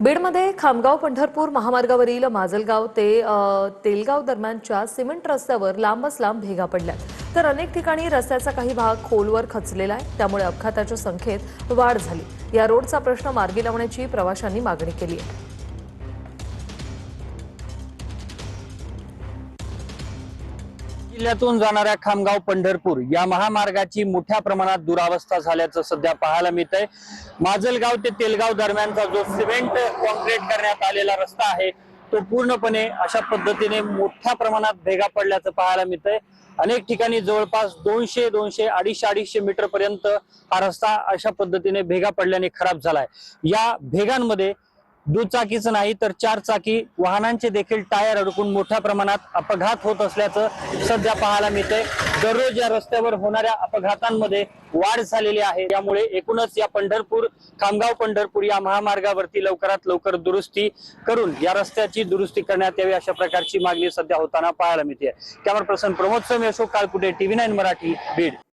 बीडमध्ये खामगाव पंढरपूर महामार्गावरील माजलगाव ते तेलगाव दरम्यानच्या सिमेंट रस्त्यावर लांबच लांब भेगा पडल्यात तर अनेक ठिकाणी रस्त्याचा काही भाग खोलवर खचलेला आहे। त्यामुळे अपघाताच्या संख्येत वाढ झाली। या रोडचा प्रश्न मार्गी लावण्याची प्रवाशांनी मागणी केली आहे। जिल्ह्यातून जाणाऱ्या खामगाव पंढरपूर या महामार्गाची मोठ्या प्रमाणात दुरावस्था झाल्याचं सध्या पाहायला मिळतंय। माजलगाव ते तेलगाव दरम्यानचा जो सिमेंट कॉन्क्रीट करण्यात आलेला रस्ता आहे तो पूर्णपणे अशा पद्धतीने मोठ्या प्रमाणात भेगा पडल्याचं पाहायला मिळतंय। अनेक ठिकाणी जवळपास 200, 250 मीटर पर्यंत हा रस्ता अशा पद्धतीने भेगा पडल्याने खराब झालाय। या भेगांमध्ये दुचाकीच नाही तर चारचाकी वाहनांचे देखील टायर अडकून मोठ्या प्रमाणात अपघात होत असल्याचं सध्या पाहायला मिळतंय। दररोज या रस्त्यावर होणाऱ्या अपघातांमध्ये वाढ झालेली आहे। त्यामुळे एकूणच या खामगाव पंढरपूर या महामार्गावरती लवकरात लवकर दुरुस्ती करून या रस्त्याची दुरुस्ती करण्यात यावी अशा प्रकारची मागणी सध्या होताना पाहायला मिळते। कॅमेरा पर्सन प्रमोद सोम, अशोक काळकुटे, TV9 मराठी, बीड।